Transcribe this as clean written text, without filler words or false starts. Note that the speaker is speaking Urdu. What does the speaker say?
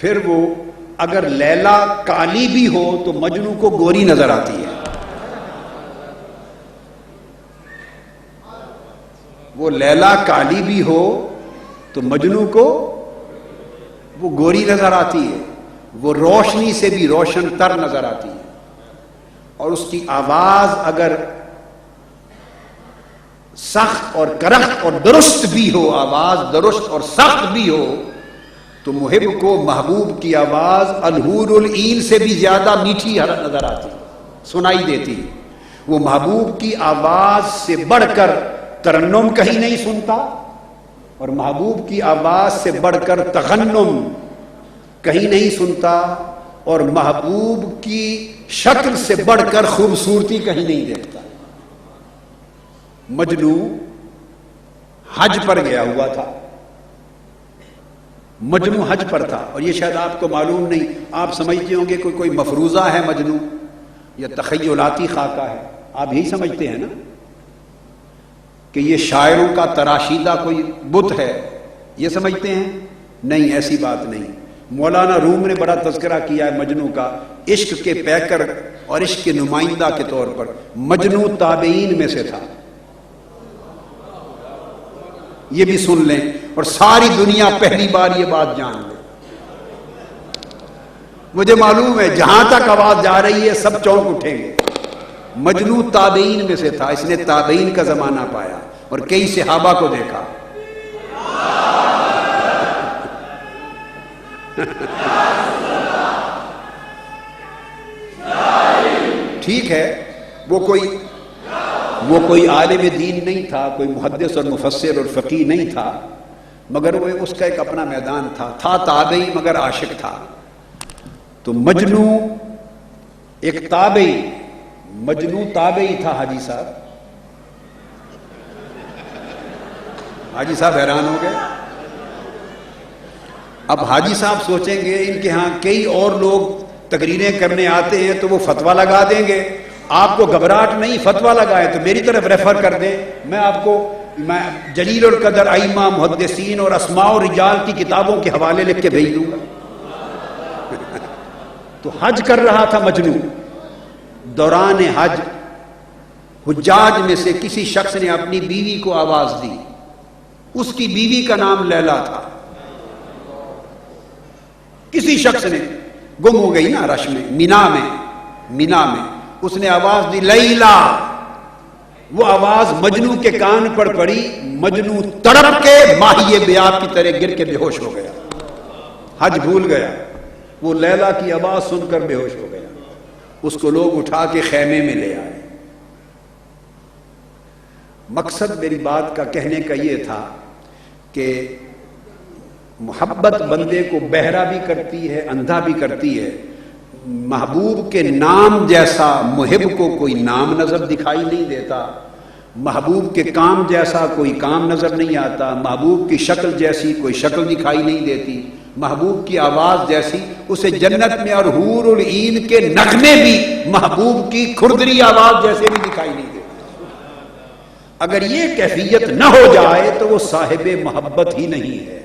پھر وہ اگر لیلا کالی بھی ہو تو مجنو کو گوری نظر آتی ہے. وہ لیلا کالی بھی ہو تو مجنو کو وہ گوری نظر آتی ہے. وہ روشنی سے بھی روشن تر نظر آتی ہے. اور اس کی آواز اگر سخت اور کرخت اور درست بھی ہو، آواز درست اور سخت بھی ہو، تو محب کو محبوب کی آواز الحور العین سے بھی زیادہ میٹھی نظر آتی، سنائی دیتی. وہ محبوب کی آواز سے بڑھ کر ترنم کہیں نہیں سنتا، اور محبوب کی آواز سے بڑھ کر تغنم کہیں نہیں سنتا، اور محبوب کی شکل سے بڑھ کر خوبصورتی کہیں نہیں دیکھتا. مجنو حج پر گیا ہوا تھا. مجنو حج پر تھا، اور یہ شاید آپ کو معلوم نہیں، آپ سمجھتے ہوں گے کوئی مفروضہ ہے مجنو یا تخیلاتی خاکہ ہے. آپ یہی سمجھتے ہیں نا کہ یہ شاعروں کا تراشیدہ کوئی بت ہے، یہ سمجھتے ہیں؟ نہیں، ایسی بات نہیں. مولانا روم نے بڑا تذکرہ کیا ہے مجنو کا، عشق کے پیکر اور عشق کے نمائندہ کے طور پر. مجنو تابعین میں سے تھا، یہ بھی سن لیں، اور ساری دنیا پہلی بار یہ بات جان لے. مجھے معلوم ہے جہاں تک آواز جا رہی ہے سب چونک اٹھیں گے. مجنو تابعین میں سے تھا، اس نے تابعین کا زمانہ پایا اور کئی صحابہ کو دیکھا. ٹھیک ہے، وہ کوئی عالم دین نہیں تھا، کوئی محدث اور مفسر اور فقیہ نہیں تھا، مگر وہ اس کا ایک اپنا میدان تھا تابعی مگر عاشق تھا. تو مجنو ایک تابعی، مجنو تابعی تھا. حاجی صاحب حیران ہو گئے. اب حاجی صاحب سوچیں گے ان کے ہاں کئی اور لوگ تقریریں کرنے آتے ہیں تو وہ فتویٰ لگا دیں گے. آپ کو گھبراہٹ نہیں، فتویٰ لگائے تو میری طرف ریفر کر دیں، میں آپ کو جلیل القدر ائمہ محدثین اور اسماء و رجال کی کتابوں کے حوالے لکھ کے بھیج دوں گا. تو حج کر رہا تھا مجنو. دوران حج حجاج میں سے کسی شخص نے اپنی بیوی کو آواز دی. اس کی بیوی کا نام لیلا تھا. کسی شخص نے، گم ہو گئی نا رش میں، مینا میں اس نے آواز دی لیلا. وہ آواز مجنو کے کان پر پڑی. مجنو تڑپ کے ماہی بیاب کی طرح گر کے بے ہوش ہو گیا. حج بھول گیا، وہ لیلا کی آواز سن کر بے ہوش ہو گیا. اس کو لوگ اٹھا کے خیمے میں لے آئے. مقصد میری بات کا کہنے کا یہ تھا کہ محبت بندے کو بہرا بھی کرتی ہے، اندھا بھی کرتی ہے. محبوب کے نام جیسا محب کو کوئی نام نظر دکھائی نہیں دیتا، محبوب کے کام جیسا کوئی کام نظر نہیں آتا، محبوب کی شکل جیسی کوئی شکل دکھائی نہیں دیتی، محبوب کی آواز جیسی اسے جنت میں اور حور العین کے نغمے بھی محبوب کی کھردری آواز جیسے بھی دکھائی نہیں دیتے. اگر یہ کیفیت نہ ہو جائے تو وہ صاحب محبت ہی نہیں ہے.